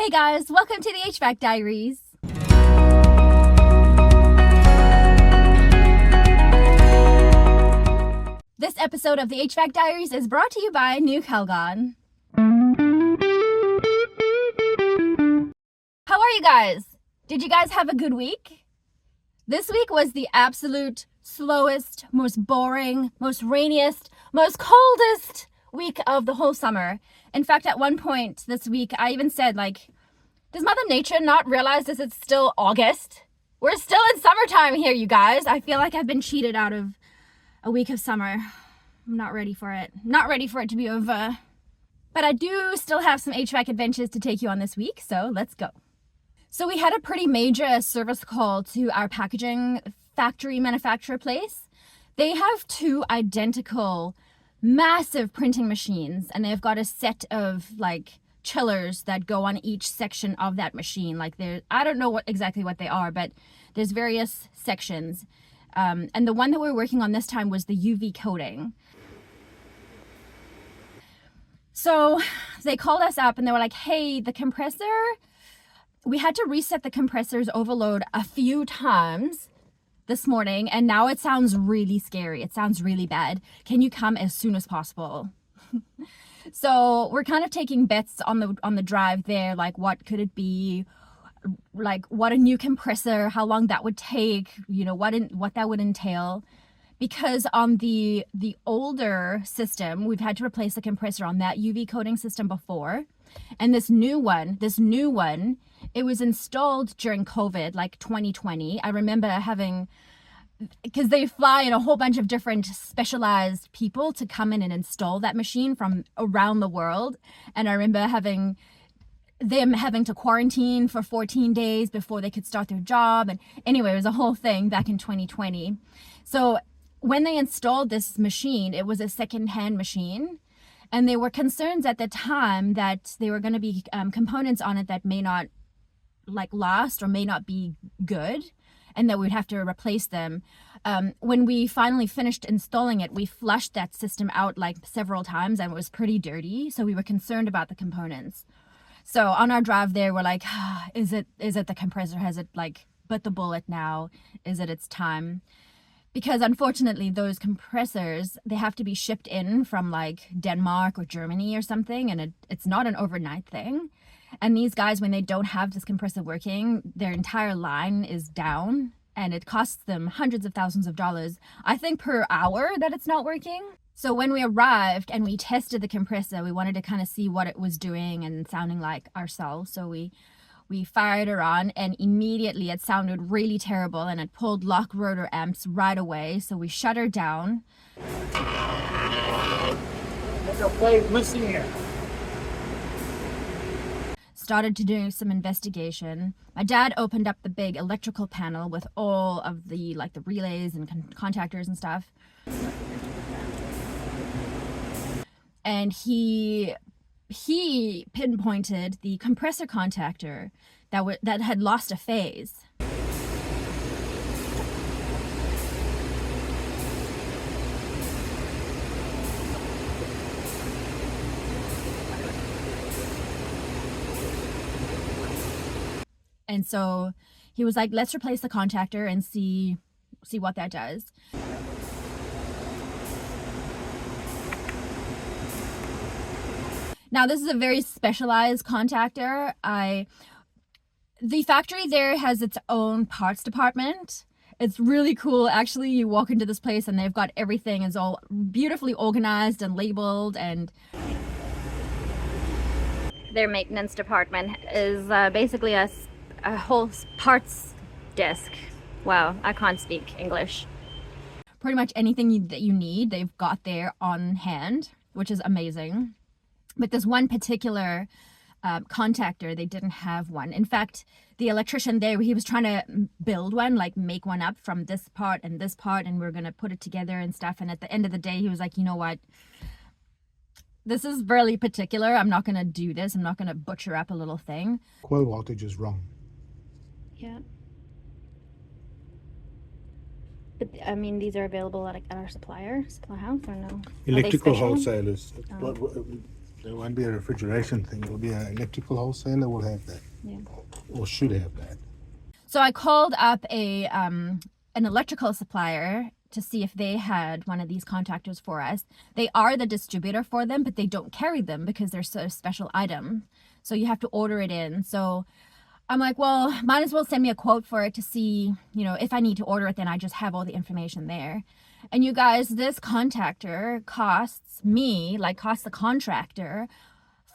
Hey guys, welcome to the HVAC Diaries. This episode of the HVAC Diaries is brought to you by New Calgon. How are you guys? Did you guys have a good week? This week was the absolute slowest, most boring, most rainiest, most coldest week of the whole summer. In fact, at one point this week, I even said, does Mother Nature not realize this is still August? We're still in summertime here, you guys. I feel like I've been cheated out of a week of summer. I'm not ready for it. Not ready for it to be over. But I do still have some HVAC adventures to take you on this week, so let's go. So we had a pretty major service call to our packaging factory manufacturer place. They have two identical massive printing machines, and they've got a set of chillers that go on each section of that machine. I don't know exactly what they are, but there's various sections. And the one that we were working on this time was the UV coating. So they called us up and they were like, hey, the compressor, we had to reset the compressor's overload a few times this morning, and now it sounds really scary. It sounds really bad. Can you come as soon as possible? So we're kind of taking bets on the drive there, what could it be, what a new compressor, how long that would take, what that would entail. Because on the older system, we've had to replace the compressor on that UV coating system before. And this new one, it was installed during COVID, 2020. I remember because they fly in a whole bunch of different specialized people to come in and install that machine from around the world. And I remember them having to quarantine for 14 days before they could start their job. And anyway, it was a whole thing back in 2020. So when they installed this machine, it was a second-hand machine. And there were concerns at the time that there were going to be components on it that may not last or may not be good, and that we'd have to replace them. When we finally finished installing it, we flushed that system out several times, and it was pretty dirty. So we were concerned about the components. So on our drive there, we're like, is it the compressor? Has it bit the bullet now? Is it its time? Because unfortunately, those compressors, they have to be shipped in from Denmark or Germany or something, and it's not an overnight thing. And these guys, when they don't have this compressor working, their entire line is down, and it costs them hundreds of thousands of dollars, I think, per hour that it's not working. So when we arrived and we tested the compressor, we wanted to kind of see what it was doing and sounding like ourselves. So we fired her on, and immediately it sounded really terrible, and it pulled lock rotor amps right away. So we shut her down. There's a plate missing here. Started to do some investigation. My dad opened up the big electrical panel with all of the the relays and contactors and stuff. And he pinpointed the compressor contactor that had lost a phase. And so he was like, let's replace the contactor and see what that does. Now, this is a very specialized contactor. The factory there has its own parts department. It's really cool. Actually, you walk into this place and they've got everything is all beautifully organized and labeled, and their maintenance department is basically a whole parts desk. Wow, I can't speak English. Pretty much anything that you need, they've got there on hand, which is amazing. But this one particular contactor, they didn't have one. In fact, the electrician there, he was trying to build one, make one up from this part, and we were going to put it together and stuff. And at the end of the day, he was like, you know what? This is really particular. I'm not going to do this. I'm not going to butcher up a little thing. Coil voltage is wrong. Yeah. But I mean, these are available at our supply house or no? Electrical wholesalers. There won't be a refrigeration thing. It'll be an electrical wholesaler will have that. Yeah. Or should have that. So I called up an electrical supplier to see if they had one of these contactors for us. They are the distributor for them, but they don't carry them because they're so special item. So you have to order it in. So I'm like, well, might as well send me a quote for it to see, you know, if I need to order it, then I just have all the information there. And you guys, this contactor costs the contractor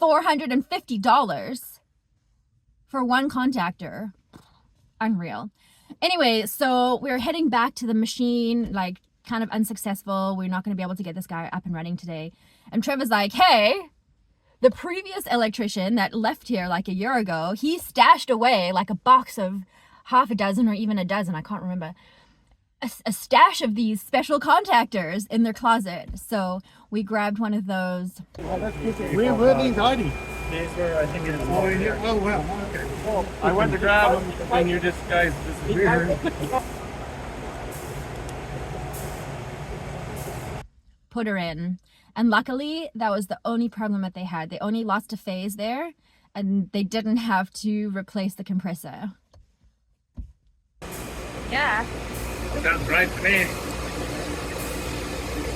$450 for one contactor. Unreal. Anyway, so we're heading back to the machine, like kind of unsuccessful. We're not going to be able to get this guy up and running today. And Trevor's like, hey, the previous electrician that left here like a year ago, he stashed away like a box of half a dozen or even a dozen, I can't remember, a stash of these special contactors in their closet. So we grabbed one of those. Where were these hiding? These were, I think, in the Oh, in here? Oh, well. Okay. well, I went to grab them, and you just guys disappeared. Put her in. And luckily, that was the only problem that they had. They only lost a phase there, and they didn't have to replace the compressor. Yeah. Sounds right to me.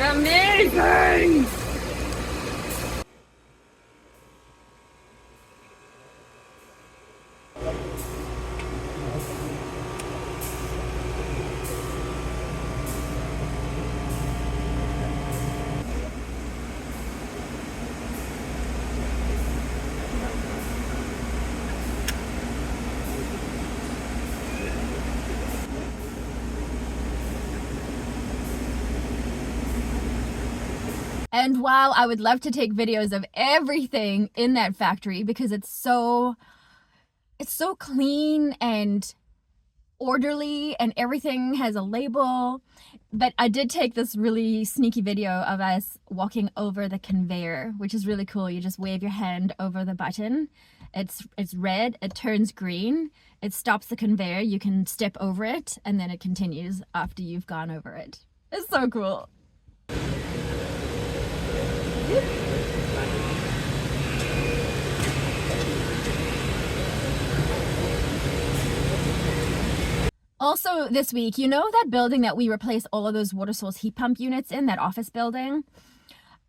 Amazing! And while I would love to take videos of everything in that factory because it's so clean and orderly and everything has a label, but I did take this really sneaky video of us walking over the conveyor, which is really cool. You just wave your hand over the button. It's red, it turns green, it stops the conveyor, you can step over it, and then it continues after you've gone over it. It's so cool. Also this week, you know that building that we replaced all of those water source heat pump units in, that office building?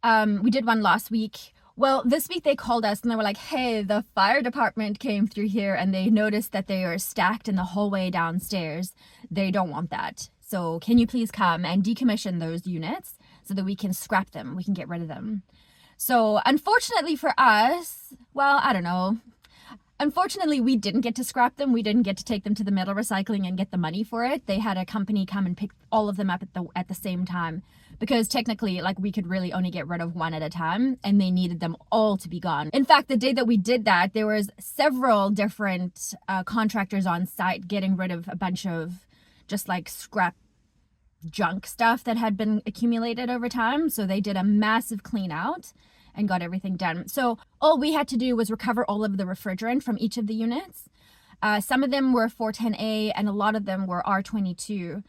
We did one last week. Well, this week they called us and they were like, hey, the fire department came through here and they noticed that they are stacked in the hallway downstairs. They don't want that. So can you please come and decommission those units so that we can scrap them, we can get rid of them. So unfortunately for us, well, I don't know. Unfortunately, we didn't get to scrap them. We didn't get to take them to the metal recycling and get the money for it. They had a company come and pick all of them up at the same time because technically, like, we could really only get rid of one at a time and they needed them all to be gone. In fact, the day that we did that, there was several different contractors on site getting rid of a bunch of just like scrap junk stuff that had been accumulated over time. So they did a massive clean out and got everything done. So all we had to do was recover all of the refrigerant from each of the units. Some of them were 410A and a lot of them were R22.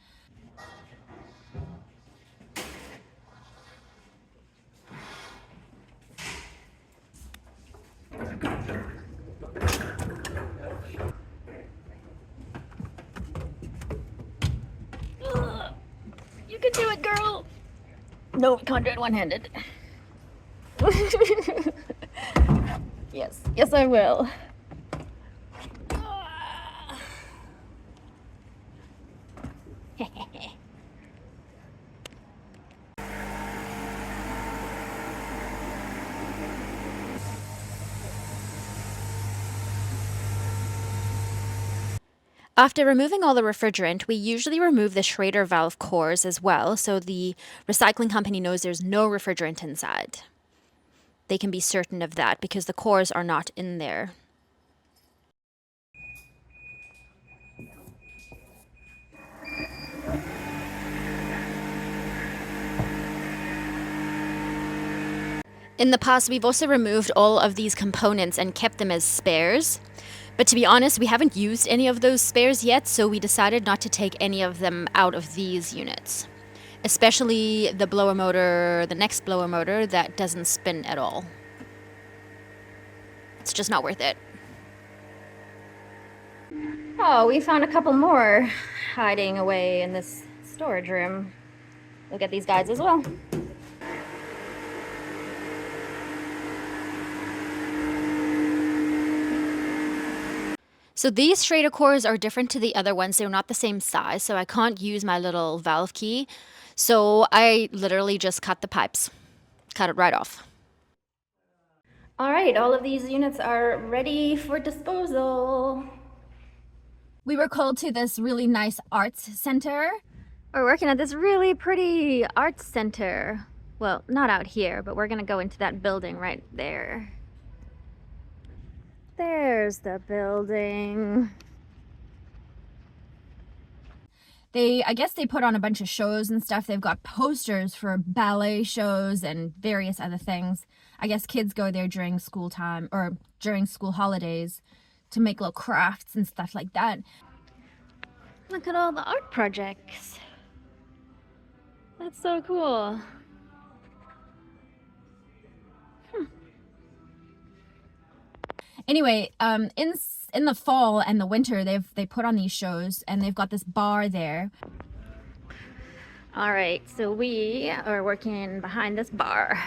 You can do it, girl. No, we can't do it one-handed. Yes, I will. After removing all the refrigerant, we usually remove the Schrader valve cores as well, so the recycling company knows there's no refrigerant inside. They can be certain of that because the cores are not in there. In the past, we've also removed all of these components and kept them as spares. But to be honest, we haven't used any of those spares yet, so we decided not to take any of them out of these units. Especially the blower motor, the next blower motor that doesn't spin at all. It's just not worth it. Oh, we found a couple more hiding away in this storage room. Look at these guys as well. So these straighter cores are different to the other ones. They're not the same size, so I can't use my little valve key. So I literally just cut the pipes. Cut it right off. All right, all of these units are ready for disposal. We were called to this really nice arts center. We're working at this really pretty arts center. Well, not out here, but we're gonna go into that building right there. There's the building. I guess they put on a bunch of shows and stuff. They've got posters for ballet shows and various other things. I guess kids go there during school time or during school holidays to make little crafts and stuff like that. Look at all the art projects. That's so cool. Anyway, in the fall and the winter, they put on these shows, and they've got this bar there. All right, so we are working behind this bar.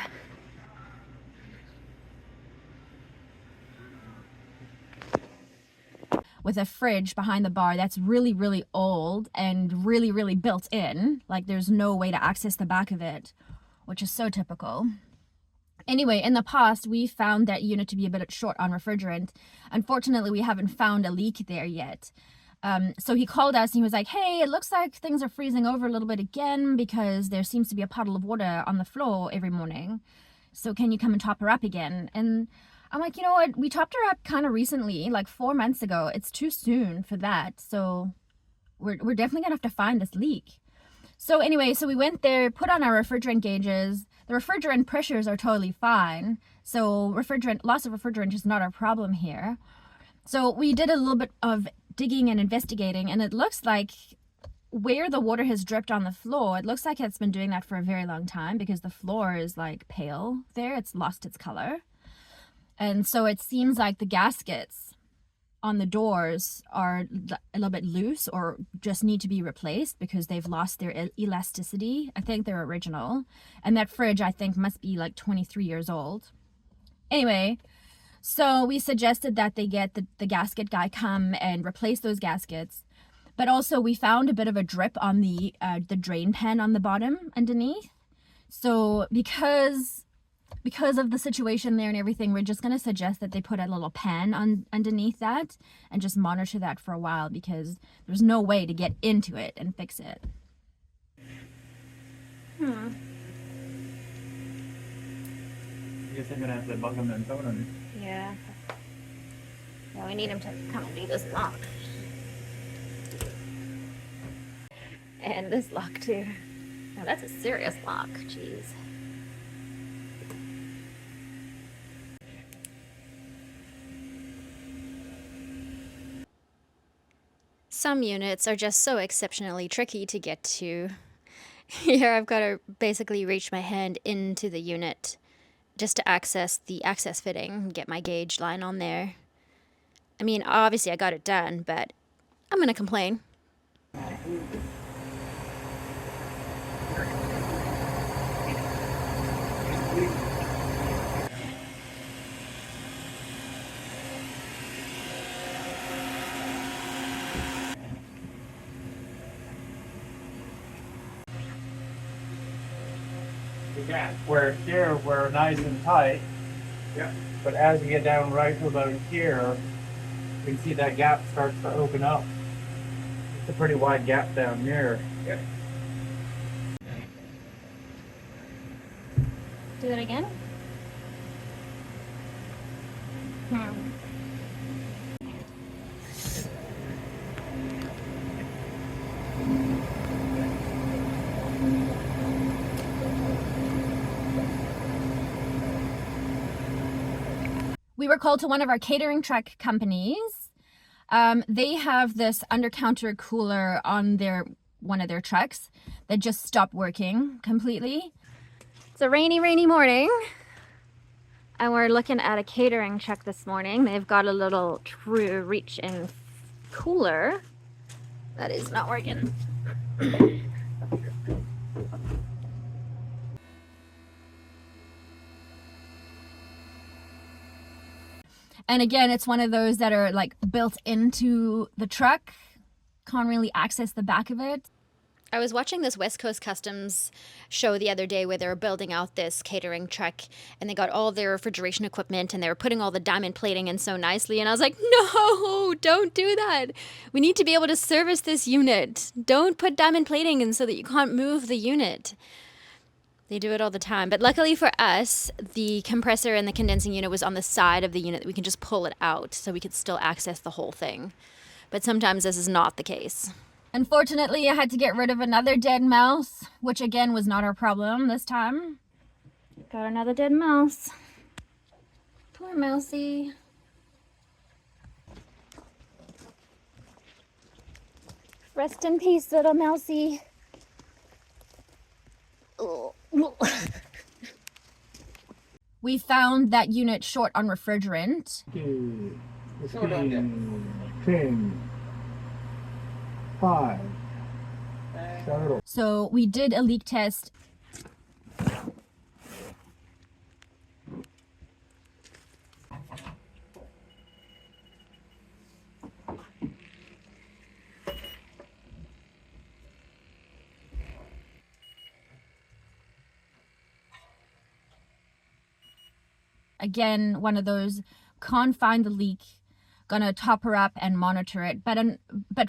With a fridge behind the bar that's really, really old and really, really built in. Like there's no way to access the back of it, which is so typical. Anyway, in the past, we found that unit to be a bit short on refrigerant. Unfortunately, we haven't found a leak there yet. So he called us and he was like, hey, it looks like things are freezing over a little bit again because there seems to be a puddle of water on the floor every morning. So can you come and top her up again? And I'm like, you know what? We topped her up kind of recently, like 4 months ago. It's too soon for that. So we're definitely going to have to find this leak. So anyway, so we went there, put on our refrigerant gauges. The refrigerant pressures are totally fine. So loss of refrigerant is not our problem here. So we did a little bit of digging and investigating, and it looks like where the water has dripped on the floor, it looks like it's been doing that for a very long time because the floor is like pale there. It's lost its color. And so it seems like the gaskets on the doors are a little bit loose or just need to be replaced because they've lost their elasticity. I think they're original. And that fridge, I think, must be like 23 years old. Anyway, so we suggested that they get the gasket guy come and replace those gaskets. But also we found a bit of a drip on the drain pan on the bottom underneath. So because of the situation there and everything, we're just going to suggest that they put a little pan on underneath that and just monitor that for a while because there's no way to get into it and fix it. I guess I'm gonna have to bug him and phone him. Yeah. Yeah, we need him to come and do this lock. And this lock too. Now that's a serious lock, jeez. Some units are just so exceptionally tricky to get to. Here I've got to basically reach my hand into the unit just to access the access fitting and get my gauge line on there. I mean, obviously I got it done, but I'm gonna complain. Yeah, where here we're nice and tight. Yeah. But as you get down right to about here, you can see that gap starts to open up. It's a pretty wide gap down here. Yeah. Do it again? We were called to one of our catering truck companies. They have this undercounter cooler on one of their trucks that just stopped working completely. It's a rainy, rainy morning. And we're looking at a catering truck this morning. They've got a little true reach-in cooler that is not working. And again, it's one of those that are like built into the truck. Can't really access the back of it. I was watching this West Coast Customs show the other day where they were building out this catering truck and they got all their refrigeration equipment and they were putting all the diamond plating in so nicely. And I was like, no, don't do that. We need to be able to service this unit. Don't put diamond plating in so that you can't move the unit. They do it all the time. But luckily for us, the compressor and the condensing unit was on the side of the unit. We can just pull it out so we could still access the whole thing. But sometimes this is not the case. Unfortunately, I had to get rid of another dead mouse, which again was not our problem this time. Got another dead mouse. Poor mousey. Rest in peace, little mousey. We found that unit short on refrigerant. 10, 5. So we did a leak test. Again, one of those, can't find the leak, gonna top her up and monitor it. But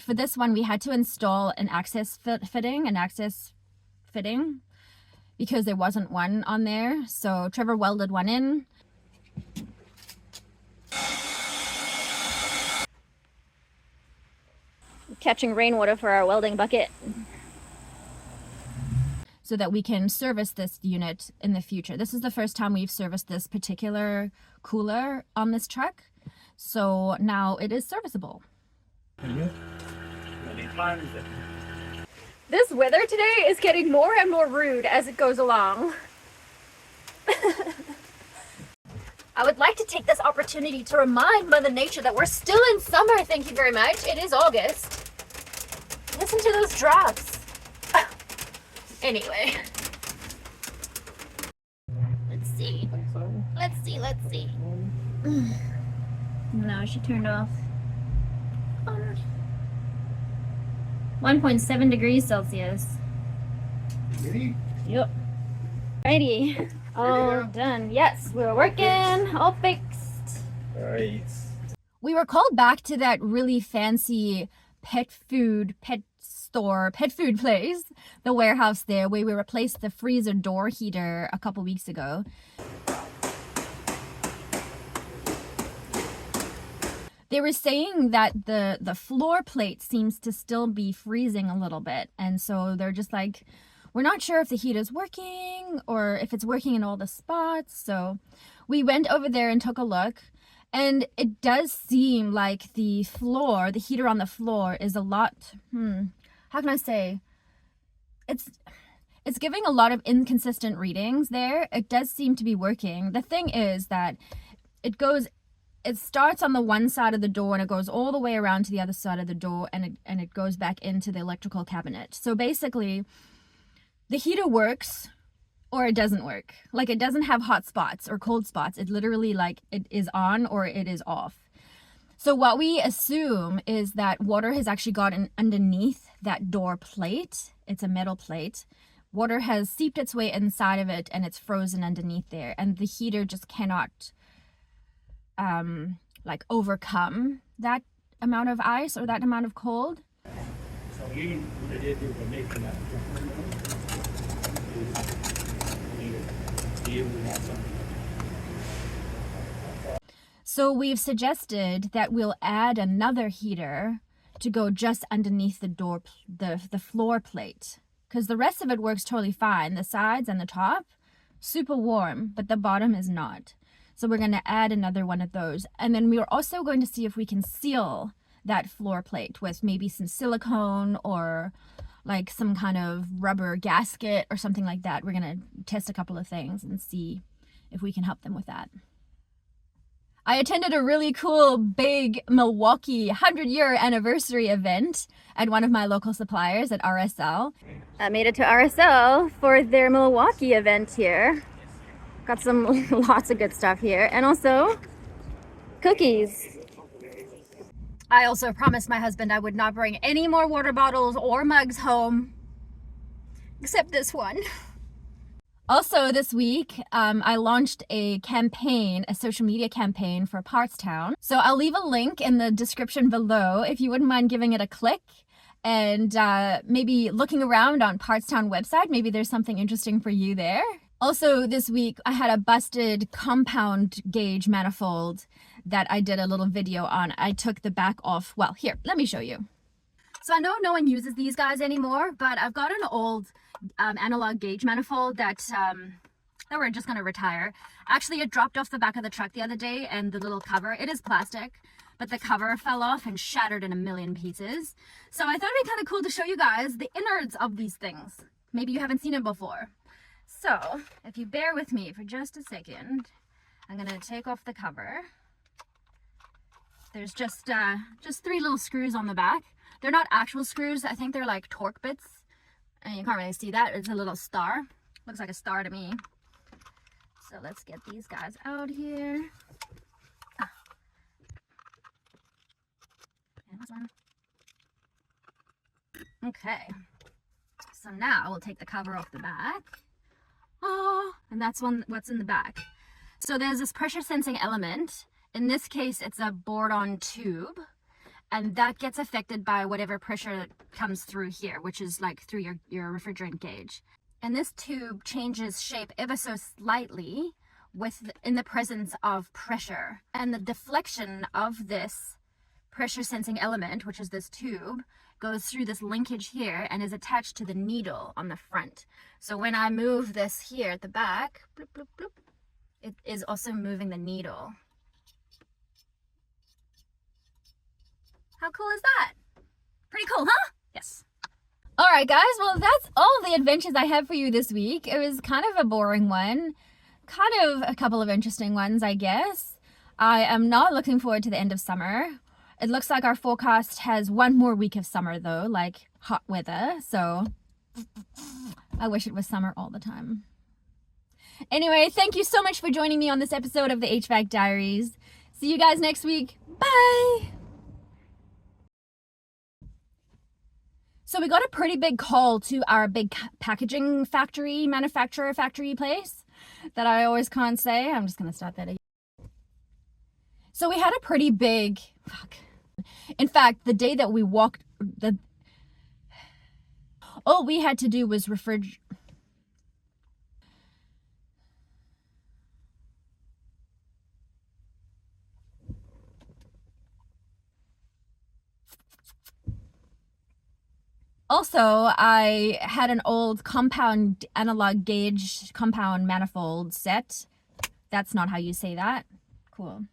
for this one, we had to install an access fitting, because there wasn't one on there. So Trevor welded one in. Catching rainwater for our welding bucket, so that we can service this unit in the future. This is the first time we've serviced this particular cooler on this truck. So now it is serviceable. This weather today is getting more and more rude as it goes along. I would like to take this opportunity to remind Mother Nature that we're still in summer, thank you very much. It is August. Listen to those drops. Anyway. Let's see. Let's see. No, she turned off. 1.7 degrees Celsius. Yep. Righty. All done. Yes, we're working. All fixed. Right. We were called back to that really fancy pet food place, the warehouse there, where we replaced the freezer door heater a couple weeks ago. They were saying that the floor plate seems to still be freezing a little bit, and so they're just like, we're not sure if the heat is working or if it's working in all the spots. So we went over there and took a look. And it does seem like the heater on the floor is a lot, how can I say? It's giving a lot of inconsistent readings there. It does seem to be working. The thing is that it starts on the one side of the door and it goes all the way around to the other side of the door, and it goes back into the electrical cabinet. So basically, the heater works or it doesn't work. Like, it doesn't have hot spots or cold spots. It literally, like, it is on or it is off. So what we assume is that water has actually gotten underneath that door plate. It's a metal plate. Water has seeped its way inside of it and it's frozen underneath there. And the heater just cannot like overcome that amount of ice or that amount of cold. So you did do the making that. So we've suggested that we'll add another heater to go just underneath the door, the floor plate, because the rest of it works totally fine. The sides and the top, super warm, but the bottom is not. So we're going to add another one of those. And then we're also going to see if we can seal that floor plate with maybe some silicone or like some kind of rubber gasket or something like that. We're going to test a couple of things and see if we can help them with that. I attended a really cool big Milwaukee 100-year anniversary event at one of my local suppliers at RSL. I made it to RSL for their Milwaukee event here. Got some lots of good stuff here, and also cookies. I also promised my husband I would not bring any more water bottles or mugs home, except this one. Also this week, I launched a campaign, a social media campaign for Partstown. So I'll leave a link in the description below if you wouldn't mind giving it a click and maybe looking around on Partstown website. Maybe there's something interesting for you there. Also this week, I had a busted compound gauge manifold that I did a little video on. I took the back off. Well, here, let me show you. So I know no one uses these guys anymore, but I've got an old analog gauge manifold that we're just going to retire. Actually, it dropped off the back of the truck the other day, and the little cover, it is plastic, but the cover fell off and shattered in a million pieces. So I thought it'd be kind of cool to show you guys the innards of these things. Maybe you haven't seen it before. So if you bear with me for just a second, I'm going to take off the cover. There's just 3 little screws on the back. They're not actual screws. I think they're like torque bits. And you can't really see that. It's a little star. Looks like a star to me. So let's get these guys out here. And this one. Okay. So now we'll take the cover off the back. Oh, and that's what's in the back. So there's this pressure sensing element. In this case, it's a board-on tube. And that gets affected by whatever pressure comes through here, which is like through your refrigerant gauge. And this tube changes shape ever so slightly in the presence of pressure. And the deflection of this pressure sensing element, which is this tube, goes through this linkage here and is attached to the needle on the front. So when I move this here at the back, bloop, bloop, bloop, it is also moving the needle. How cool is that? Pretty cool, huh? Yes. All right, guys. Well, that's all the adventures I have for you this week. It was kind of a boring one. Kind of a couple of interesting ones, I guess. I am not looking forward to the end of summer. It looks like our forecast has one more week of summer, though, like hot weather. So I wish it was summer all the time. Anyway, thank you so much for joining me on this episode of the HVAC Diaries. See you guys next week. Bye. So we got a pretty big call to our big packaging manufacturer factory place that I always can't say. I'm just going to start that again. So we had a pretty big, in fact, the day that we walked, all we had to do was Also, I had an old compound analog gauge compound manifold set. That's not how you say that. Cool.